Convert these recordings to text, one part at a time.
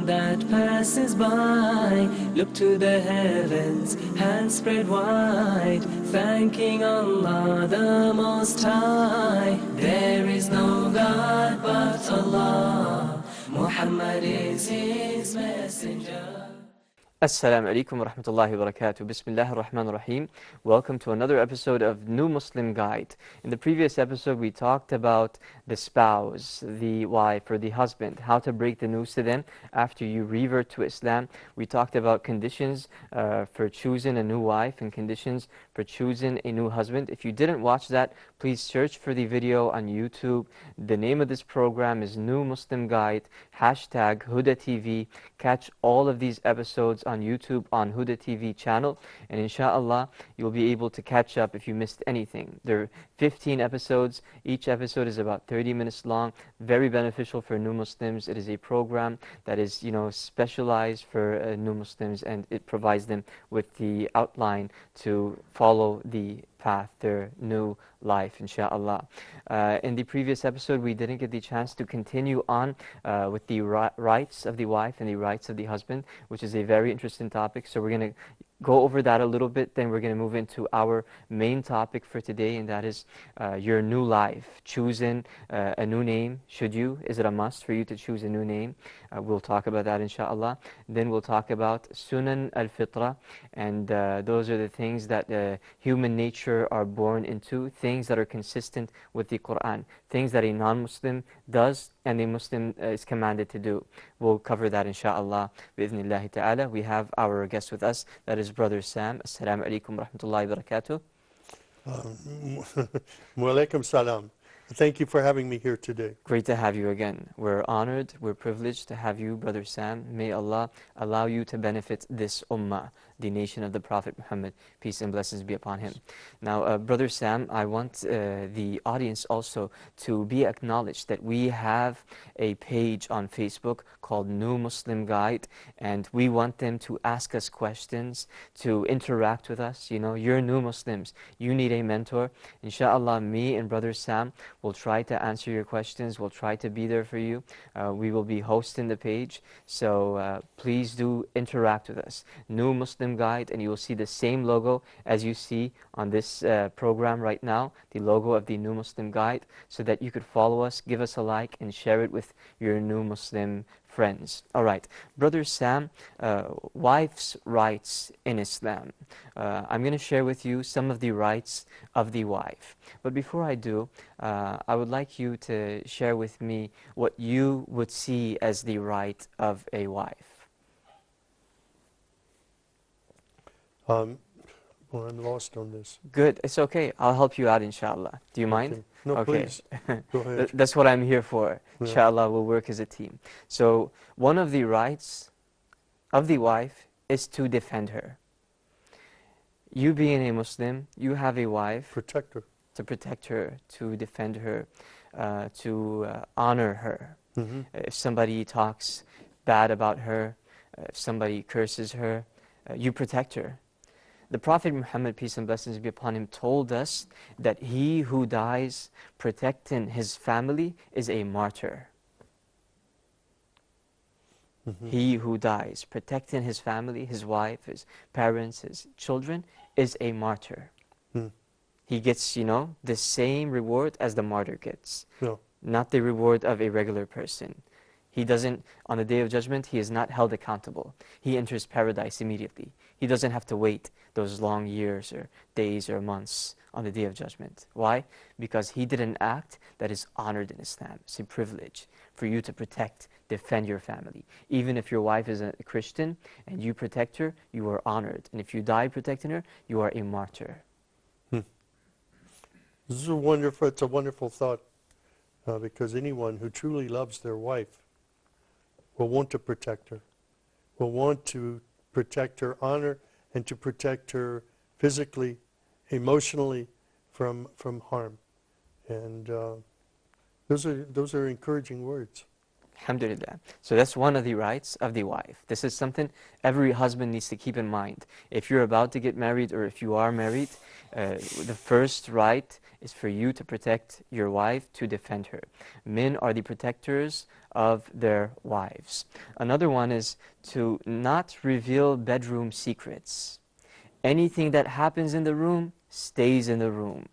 that passes by. Look to the heavens, hands spread wide, thanking Allah the Most High. There is no God but Allah, Muhammad is His messenger. Assalamu alaikum wa rahmatullahi wa barakatuh. Bismillah ar-Rahman ar-Rahim. Welcome to another episode of New Muslim Guide. In the previous episode, we talked about the spouse, the wife or the husband, how to break the news to them after you revert to Islam. We talked about conditions for choosing a new wife and conditions for choosing a new husband. If you didn't watch that, please search for the video on YouTube. The name of this program is New Muslim Guide, hashtag Huda TV. Catch all of these episodes on YouTube on Huda TV channel, and inshallah you'll be able to catch up if you missed anything. There are 15 episodes. Each episode is about 30 minutes long. Very beneficial for new Muslims. It is a program that is, specialized for new Muslims, and it provides them with the outline to follow the path, their new life, inshallah. In the previous episode, we didn't get the chance to continue on with the rights of the wife and the rights of the husband, which is a very interesting topic. So we're going to go over that a little bit, then we're going to move into our main topic for today, and that is your new life, choosing a new name. Should you? Is it a must for you to choose a new name? We'll talk about that inshallah. Then we'll talk about Sunan al-Fitra, and those are the things that human nature are born into, things that are consistent with the Quran, things that a non-Muslim does and a Muslim is commanded to do. We'll cover that inshallah bi'idhnillahi ta'ala. We have our guest with us, that is Brother Sam. Assalamu alaikum wa rahmatullahi wa barakatuh. Wa alaikum salam. Thank you for having me here today. Great to have you again. We're honored, we're privileged to have you, Brother Sam. May Allah allow you to benefit this ummah, the nation of the Prophet Muhammad. Peace and blessings be upon him. Now, Brother Sam, I want the audience also to be acknowledged that we have a page on Facebook called New Muslim Guide, and we want them to ask us questions, to interact with us. You're new Muslims. You need a mentor. Inshallah, me and Brother Sam will try to answer your questions. We'll try to be there for you. We will be hosting the page, so please do interact with us. New Muslim Guide, and you will see the same logo as you see on this program right now, the logo of the New Muslim Guide, so that you could follow us, give us a like, and share it with your new Muslim friends. All right, Brother Sam, wife's rights in Islam. I'm going to share with you some of the rights of the wife. But before I do, I would like you to share with me what you would see as the right of a wife. Well, I'm lost on this. Good, it's okay. I'll help you out, inshallah. Do you mind? Okay. No, okay. please. Go ahead. That's what I'm here for. Yeah. Inshallah, we'll work as a team. So, one of the rights of the wife is to defend her. You being a Muslim, you have a wife. Protect her. To protect her, to defend her, to honor her. Mm-hmm. If somebody talks bad about her, if somebody curses her, you protect her. The Prophet Muhammad, peace and blessings be upon him, told us that he who dies protecting his family is a martyr. Mm-hmm. He who dies protecting his family, his wife, his parents, his children, is a martyr. Mm. He gets, the same reward as the martyr gets. No. Not the reward of a regular person. He doesn't, on the Day of Judgment, he is not held accountable. He enters paradise immediately. He doesn't have to wait those long years or days or months on the Day of Judgment. Why? Because he did an act that is honored in Islam. It's a privilege for you to protect, defend your family. Even if your wife is a Christian and you protect her, you are honored. And if you die protecting her, you are a martyr. This is it's a wonderful thought, because anyone who truly loves their wife will want to protect her, will want to protect her honor and to protect her physically, emotionally from harm. And those are encouraging words. Alhamdulillah. So that's one of the rights of the wife. This is something every husband needs to keep in mind. If you're about to get married or if you are married, the first right is for you to protect your wife, to defend her. Men are the protectors of their wives. Another one is to not reveal bedroom secrets. Anything that happens in the room stays in the room.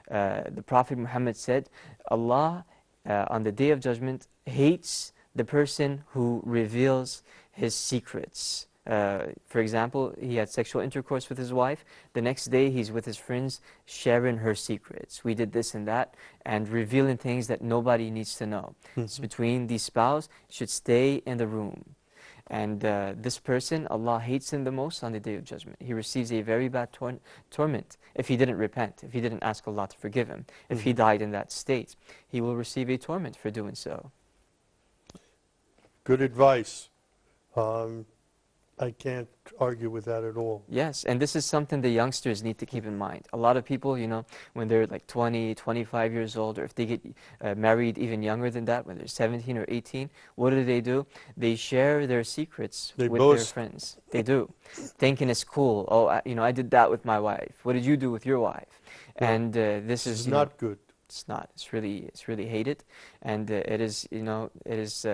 The Prophet Muhammad said, Allah on the Day of Judgment hates the person who reveals his secrets. For example, he had sexual intercourse with his wife. The next day, he's with his friends sharing her secrets. We did this and that, and revealing things that nobody needs to know. It's between the spouse, should stay in the room. And this person, Allah hates him the most on the Day of Judgment. He receives a very bad torment if he didn't repent, if he didn't ask Allah to forgive him. If he died in that state, he will receive a torment for doing so. Good advice. I can't argue with that at all. Yes, and this is something the youngsters need to keep in mind. A lot of people, you know, when they're like 20, 25 years old, or if they get married even younger than that, when they're 17 or 18, what do? They share their secrets with their friends. They do, thinking it's cool. Oh, you know, I did that with my wife. What did you do with your wife? Yeah. And this is not good. It's not. It's really hated, and it is, you know, it is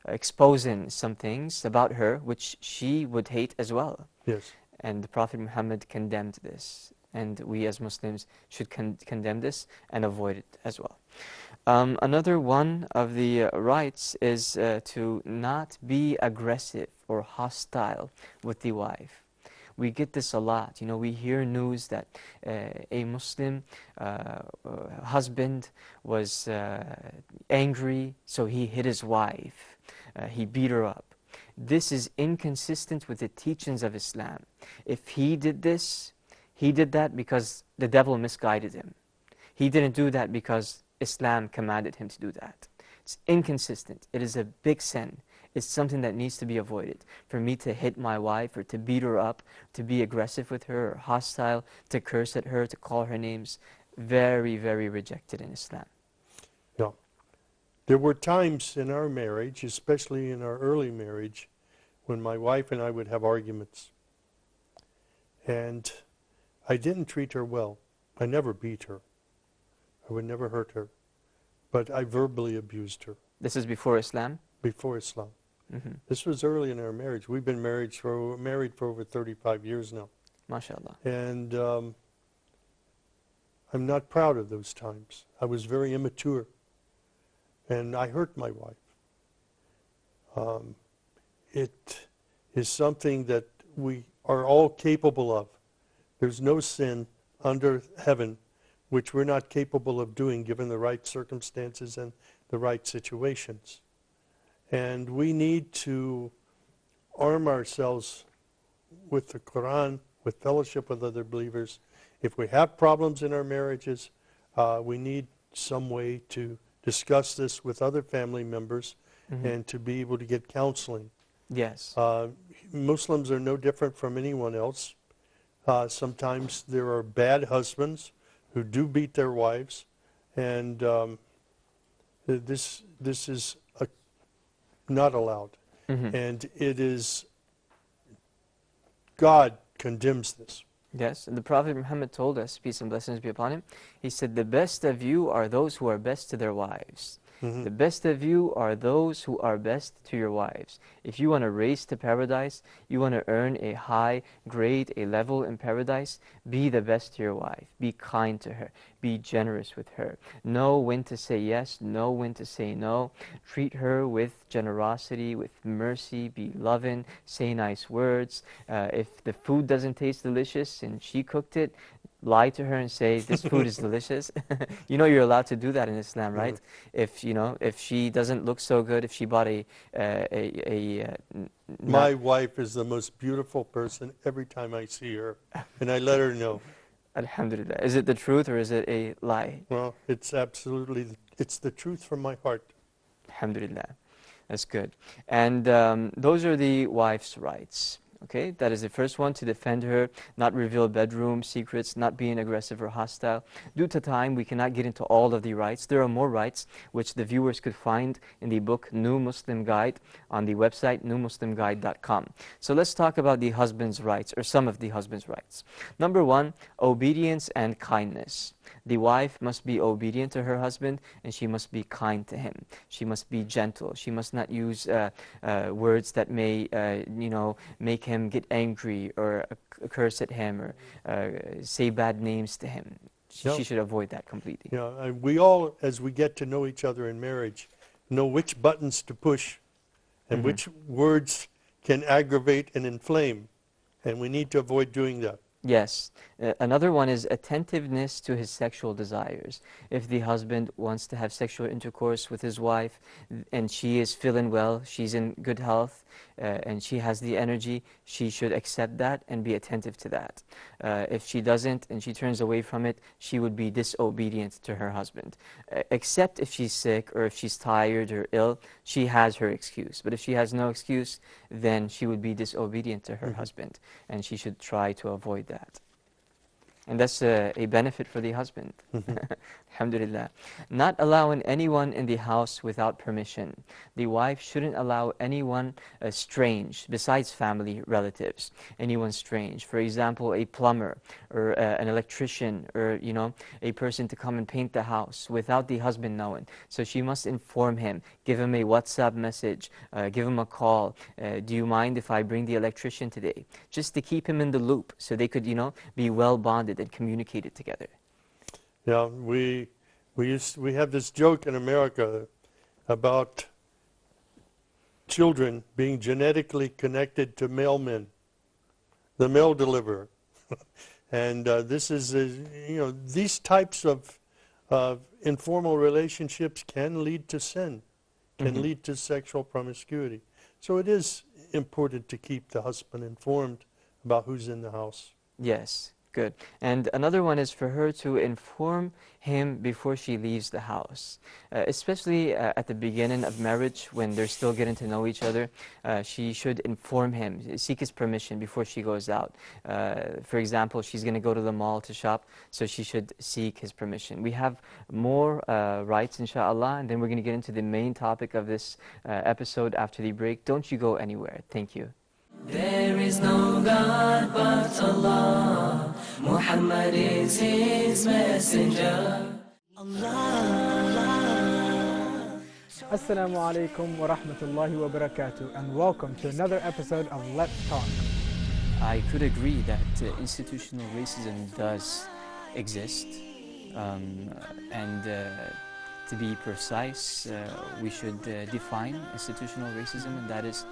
exposing some things about her which she would hate as well. Yes. And the Prophet Muhammad condemned this, and we as Muslims should condemn this and avoid it as well. Another one of the rights is to not be aggressive or hostile with the wife. We get this a lot. You know, we hear news that a Muslim husband was angry, so he hit his wife. He beat her up. This is inconsistent with the teachings of Islam. If he did this, he did that because the devil misguided him. He didn't do that because Islam commanded him to do that. It's inconsistent. It is a big sin. It's something that needs to be avoided. For me to hit my wife or to beat her up, to be aggressive with her or hostile, to curse at her, to call her names, very, very rejected in Islam. Yeah. There were times in our marriage, especially in our early marriage, when my wife and I would have arguments. And I didn't treat her well. I never beat her. I would never hurt her. But I verbally abused her. This is before Islam? Before Islam. This was early in our marriage. We've been married for over 35 years now. MashaAllah. And I'm not proud of those times. I was very immature. And I hurt my wife. It is something that we are all capable of. There's no sin under heaven which we're not capable of doing given the right circumstances and the right situations. And we need to arm ourselves with the Quran, with fellowship with other believers. If we have problems in our marriages, we need some way to discuss this with other family members and to be able to get counseling. Yes. Muslims are no different from anyone else. Sometimes there are bad husbands who do beat their wives, and this is not allowed. And it is, God condemns this. Yes, and the Prophet Muhammad told us, peace and blessings be upon him, he said, the best of you are those who are best to their wives. The best of you are those who are best to your wives. If you want to race to paradise, you want to earn a high grade, a level in paradise, be the best to your wife. Be kind to her. Be generous with her. Know when to say yes, know when to say no. Treat her with generosity, with mercy. Be loving, say nice words. If the food doesn't taste delicious and she cooked it, lie to her and say, this food is delicious. You know you're allowed to do that in Islam, right? If she doesn't look so good, if she bought my wife is the most beautiful person every time I see her, and I let her know. Alhamdulillah. Is it the truth or is it a lie? Well, it's the truth from my heart. Alhamdulillah. That's good. And those are the wife's rights. Okay, that is the first one, to defend her, not reveal bedroom secrets, not being aggressive or hostile. Due to time, we cannot get into all of the rights. There are more rights which the viewers could find in the book New Muslim Guide on the website newmuslimguide.com. So let's talk about the husband's rights, or some of the husband's rights. Number one, obedience and kindness. The wife must be obedient to her husband, and she must be kind to him. She must be gentle. She must not use words that may, make him get angry, or curse at him, or say bad names to him. She should avoid that completely. Yeah, and we all, as we get to know each other in marriage, know which buttons to push and which words can aggravate and inflame, and we need to avoid doing that. Yes. Another one is attentiveness to his sexual desires. If the husband wants to have sexual intercourse with his wife and she is feeling well, she's in good health, and she has the energy, she should accept that and be attentive to that. If she doesn't and she turns away from it, she would be disobedient to her husband. Except if she's sick or if she's tired or ill, she has her excuse. But if she has no excuse, then she would be disobedient to her husband, and she should try to avoid that. And that's a benefit for the husband. Alhamdulillah. Not allowing anyone in the house without permission. The wife shouldn't allow anyone strange, besides family relatives, anyone strange. For example, a plumber or an electrician, or a person to come and paint the house without the husband knowing. So she must inform him, give him a WhatsApp message, give him a call. Do you mind if I bring the electrician today? Just to keep him in the loop, so they could, be well bonded and communicated together. Yeah, we have this joke in America about children being genetically connected to mailmen, the mail deliverer, and this is these types of informal relationships can lead to sin, can lead to sexual promiscuity. So it is important to keep the husband informed about who's in the house. Yes. Good. And another one is for her to inform him before she leaves the house, especially at the beginning of marriage, when they're still getting to know each other. She should inform him, seek his permission before she goes out. For example, she's going to go to the mall to shop, so she should seek his permission. We have more rights, inshallah, and then we're going to get into the main topic of this episode after the break. Don't you go anywhere. Thank you. There is no God but Allah. Muhammad is his messenger. Allah. Assalamu alaikum wa rahmatullahi wa barakatuh, and welcome to another episode of Let's Talk. I could agree that institutional racism does exist, and to be precise, we should define institutional racism, and that is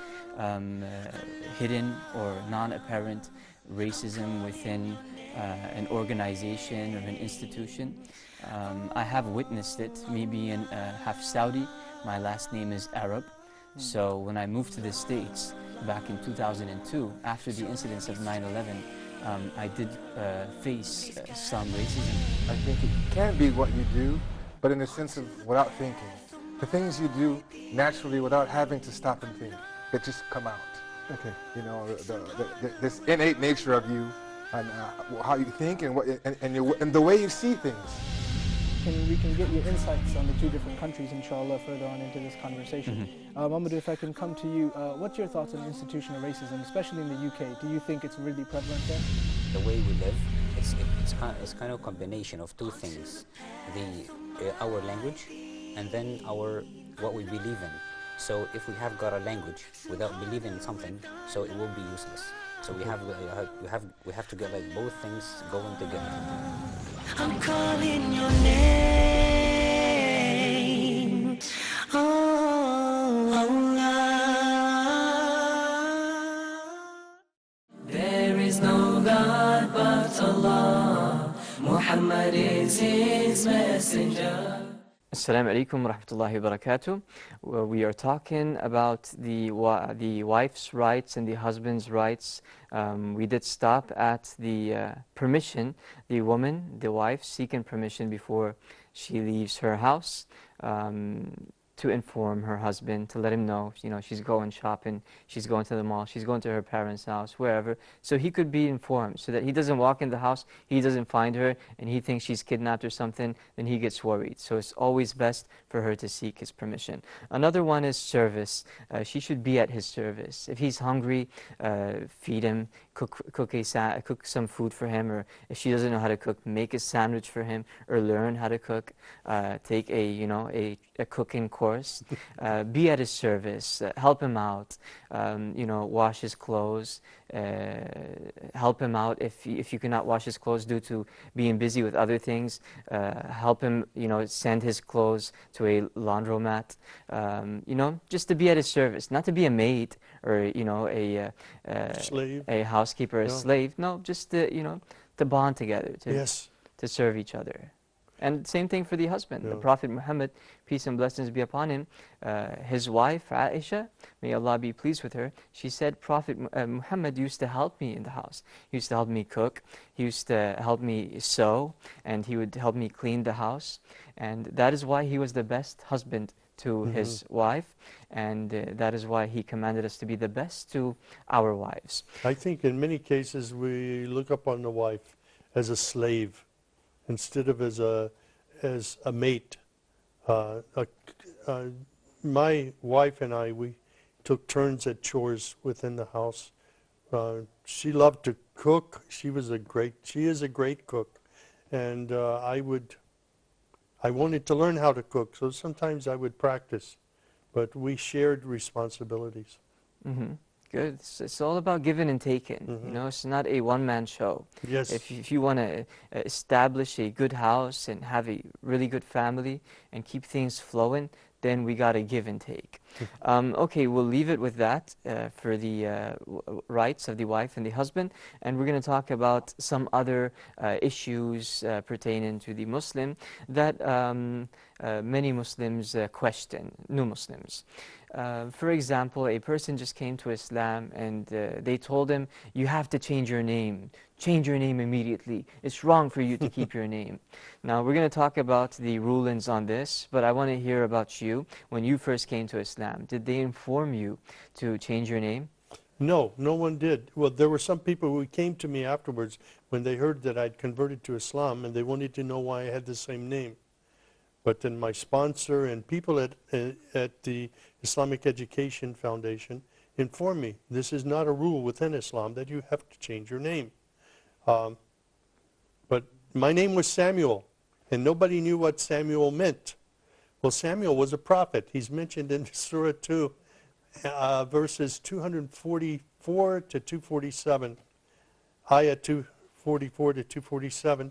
hidden or non-apparent racism within an organization or an institution. I have witnessed it, me being half Saudi. My last name is Arab. So when I moved to the States back in 2002, after the incidents of 9/11, I did face some racism. I think it can be what you do, but in the sense of without thinking. The things you do naturally without having to stop and think, that just come out. Okay. This innate nature of you, and how you think, and and the way you see things. We can get your insights on the two different countries, inshallah, further on into this conversation. Mahmoud, if I can come to you, what's your thoughts on institutional racism, especially in the UK? Do you think it's really prevalent there? The way we live, it's kind of a combination of two things: our language, and then what we believe in. So if we have got a language without believing in something, so it will be useless. So we have to get like both things going together. I'm calling your name. Oh, Allah. There is no God but Allah. Muhammad is his messenger. Assalamu alaikum wa rahmatullahi wa barakatuh. We are talking about the wife's rights and the husband's rights. We did stop at the permission, the woman, the wife, seeking permission before she leaves her house. to inform her husband, to let him know, she's going shopping, she's going to the mall, she's going to her parents' house, wherever, so he could be informed, so that he doesn't walk in the house, he doesn't find her, and he thinks she's kidnapped or something, then he gets worried. So it's always best for her to seek his permission. Another one is service. She should be at his service. If he's hungry, feed him, cook some food for him, or if she doesn't know how to cook, make a sandwich for him, or learn how to cook. Take a cooking course. Be at his service. Help him out. Wash his clothes. Help him out if you cannot wash his clothes due to being busy with other things. Help him, send his clothes to a laundromat. Just to be at his service, not to be a maid or Slave. a housekeeper, a slave. No, just to bond together, to serve each other. And same thing for the husband. The Prophet Muhammad, peace and blessings be upon him, his wife Aisha, may Allah be pleased with her, she said Prophet Muhammad used to help me in the house. He used to help me cook, he used to help me sew, and he would help me clean the house. And that is why he was the best husband to his wife, and that is why he commanded us to be the best to our wives. I think in many cases we look upon the wife as a slave instead of as a mate. My wife and I, we took turns at chores within the house. She loved to cook. She is a great cook, and I wanted to learn how to cook, so sometimes I would practice, but we shared responsibilities. Good. It's all about giving and taking. It's not a one-man show. Yes. If you want to establish a good house and have a really good family and keep things flowing, then we got to give and take. Okay, we'll leave it with that for the rights of the wife and the husband, and we're going to talk about some other issues pertaining to the Muslim that many Muslims question, new Muslims. For example, a person just came to Islam and they told him, you have to change your name. Change your name immediately. It's wrong for you to keep your name. Now, we're going to talk about the rulings on this, but I want to hear about you. When you first came to Islam, did they inform you to change your name? No, no one did. Well, there were some people who came to me afterwards when they heard that I'd converted to Islam, and they wanted to know why I had the same name. But then my sponsor and people at the Islamic Education Foundation informed me, this is not a rule within Islam that you have to change your name. But my name was Samuel, and nobody knew what Samuel meant. Well, Samuel was a prophet. He's mentioned in Surah 2, verses 244 to 247, ayah 244 to 247,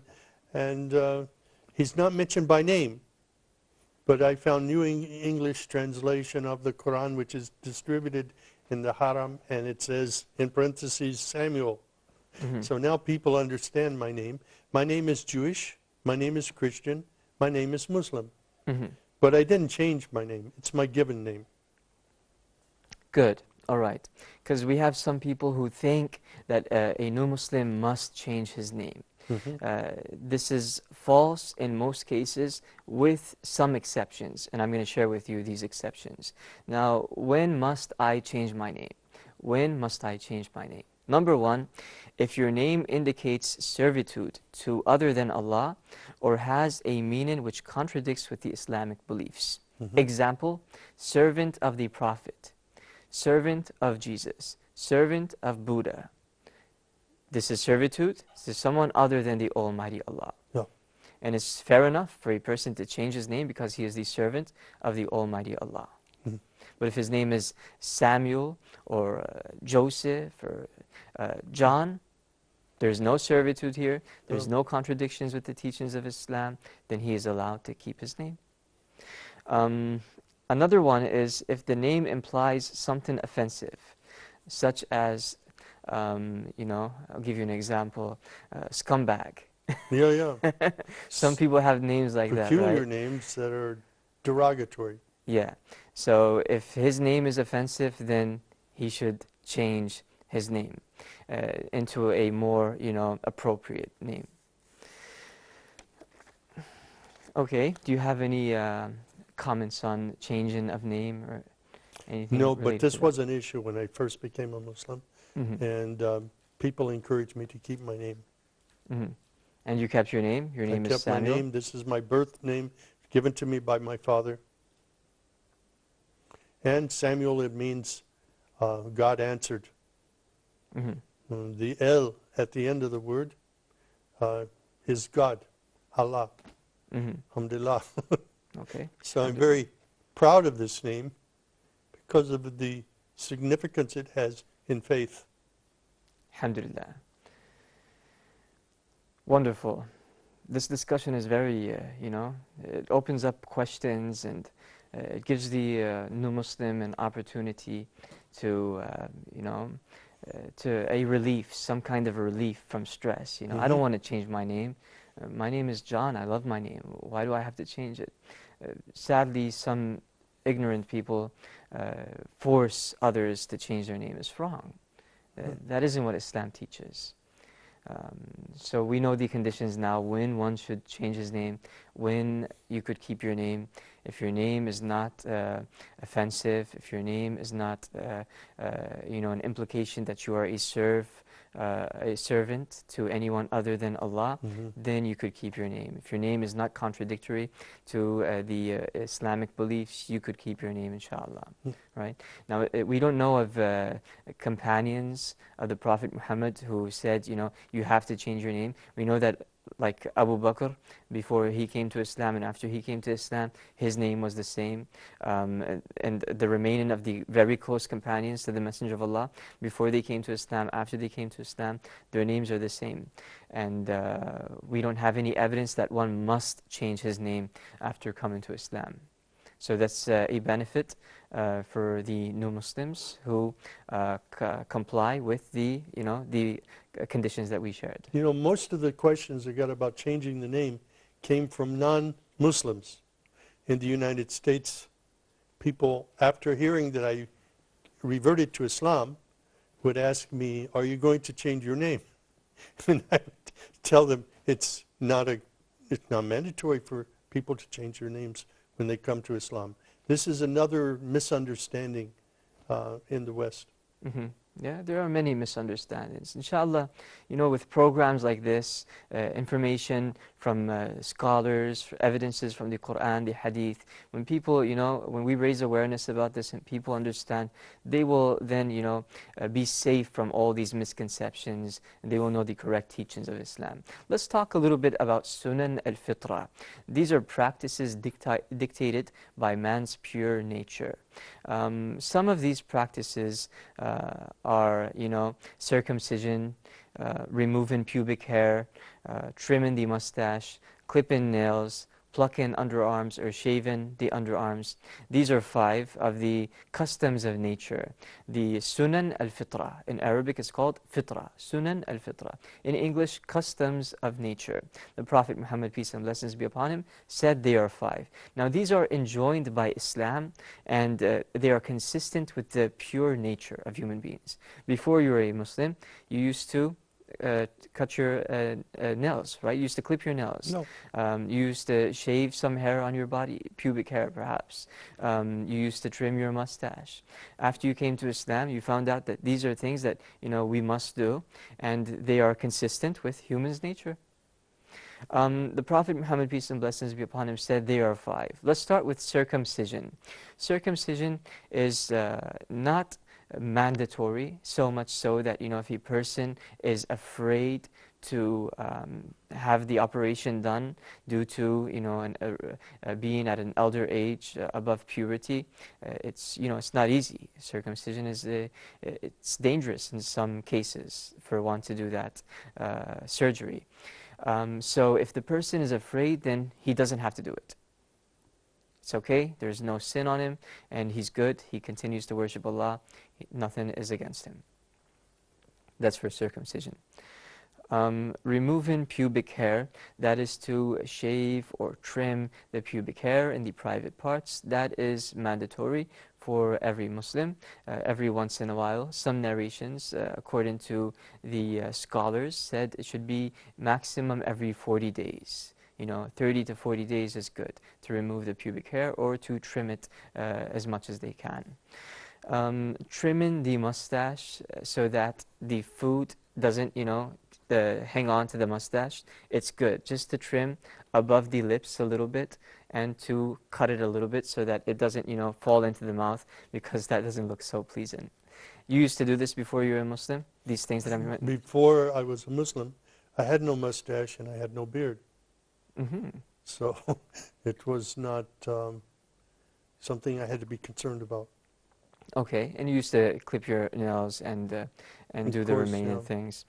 and he's not mentioned by name. But I found New English translation of the Quran, which is distributed in the Haram, and it says, in parentheses, Samuel. So now people understand my name. My name is Jewish, my name is Christian, my name is Muslim. But I didn't change my name. It's my given name. Good. All right. Because we have some people who think that a new Muslim must change his name. This is false in most cases, with some exceptions, and I'm going to share with you these exceptions. Now, when must I change my name? When must I change my name? Number one, if your name indicates servitude to other than Allah or has a meaning which contradicts with the Islamic beliefs. Example, servant of the Prophet, servant of Jesus, servant of Buddha. This is servitude to someone other than the Almighty Allah. And it's fair enough for a person to change his name because he is the servant of the Almighty Allah. But if his name is Samuel or Joseph or John, there's no servitude here, there's no contradictions with the teachings of Islam, then he is allowed to keep his name. Another one is if the name implies something offensive, such as, I'll give you an example, scumbag. Some people have names like that, right? Peculiar names that are derogatory. Yeah. So if his name is offensive, then he should change his name into a more, appropriate name. Okay. Do you have any comments on changing of name or anything No, but related this to was an issue when I first became a Muslim, that? and people encouraged me to keep my name. Hmm. And you kept your name? Your I name is kept my Samuel? name. This is my birth name, given to me by my father. And Samuel, it means God answered. Hmm. The El at the end of the word is God, Allah, Hmm. Alhamdulillah. Okay. So I'm very proud of this name because of the significance it has in faith. Alhamdulillah. Wonderful. This discussion is very, it opens up questions, and it gives the new Muslim an opportunity to, to a relief, some kind of relief from stress. I don't want to change my name. My name is John. I love my name. Why do I have to change it? Sadly, some ignorant people force others to change their name. It's wrong. That isn't what Islam teaches. So we know the conditions now when one should change his name, when you could keep your name. If your name is not offensive, if your name is not, an implication that you are a servant to anyone other than Allah, then you could keep your name. If your name is not contradictory to the Islamic beliefs, you could keep your name, inshallah. Right? Now, we don't know of companions of the Prophet Muhammad who said, you have to change your name. We know that, like Abu Bakr, before he came to Islam and after he came to Islam, his name was the same. And the remaining of the very close companions to the Messenger of Allah, before they came to Islam, after they came to Islam, their names are the same. And we don't have any evidence that one must change his name after coming to Islam. So that's a benefit for the new Muslims who comply with the conditions that we shared. Most of the questions I got about changing the name came from non-Muslims in the United States. People, after hearing that I reverted to Islam, would ask me, "Are you going to change your name?" And I would tell them it's not mandatory for people to change their names when they come to Islam. This is another misunderstanding in the West. Mm-hmm. Yeah, there are many misunderstandings. Inshallah, with programs like this, information from scholars, evidences from the Quran, the Hadith, when people, when we raise awareness about this and people understand, they will then, be safe from all these misconceptions, and they will know the correct teachings of Islam. Let's talk a little bit about Sunan al-Fitra. These are practices dictated by man's pure nature. Some of these practices are, circumcision, removing pubic hair, trimming the mustache, clipping nails, plucking underarms or shaving the underarms. These are 5 of the customs of nature. The Sunan al-Fitra. In Arabic it's called Fitra. Sunan al-Fitra. In English, customs of nature. The Prophet Muhammad, peace and blessings be upon him, said they are 5. Now these are enjoined by Islam, and they are consistent with the pure nature of human beings. Before you were a Muslim, you used to cut your nails, right? You used to clip your nails. No. You used to shave some hair on your body, pubic hair perhaps. You used to trim your mustache. After you came to Islam, you found out that these are things that we must do, and they are consistent with human's nature. The Prophet Muhammad, peace and blessings be upon him, said they are 5. Let's start with circumcision. Circumcision is not mandatory, so much so that if a person is afraid to have the operation done due to being at an elder age, above puberty, it's not easy. Circumcision is it's dangerous in some cases for one to do that surgery. So if the person is afraid, then he doesn't have to do it. It's okay, there's no sin on him, and he's good, he continues to worship Allah, nothing is against him. That's for circumcision. Removing pubic hair, that is to shave or trim the pubic hair in the private parts, that is mandatory for every Muslim, every once in a while. Some narrations, according to the scholars, said it should be maximum every 40 days. 30 to 40 days is good to remove the pubic hair or to trim it as much as they can. Trimming the mustache so that the food doesn't, hang on to the mustache. It's good just to trim above the lips a little bit and to cut it a little bit so that it doesn't, fall into the mouth, because that doesn't look so pleasing. You used to do this before you were a Muslim? These things that I'm... Before I was a Muslim, I had no mustache and I had no beard. Mm-hmm. So it was not something I had to be concerned about. Okay, and you used to clip your nails and do Of the course, remaining yeah. things.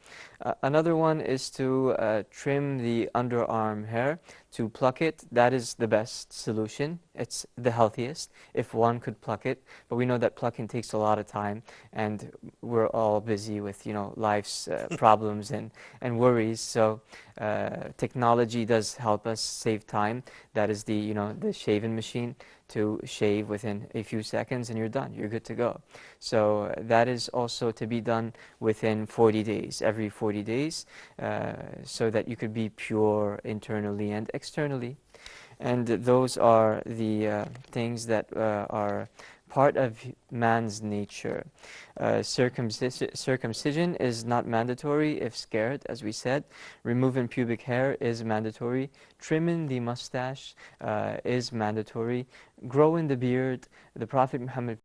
Another one is to trim the underarm hair, to pluck it. That is the best solution. It's the healthiest if one could pluck it. But we know that plucking takes a lot of time, and we're all busy with life's problems and worries. So technology does help us save time. That is the shaving machine, to shave within a few seconds and you're done. You're good to go. So that is also to be done within 40 days, every 40 days, so that you could be pure internally and externally. And those are the things that are part of man's nature. Circumcision is not mandatory if scared, as we said. Removing pubic hair is mandatory. Trimming the mustache is mandatory. Growing the beard, the Prophet Muhammad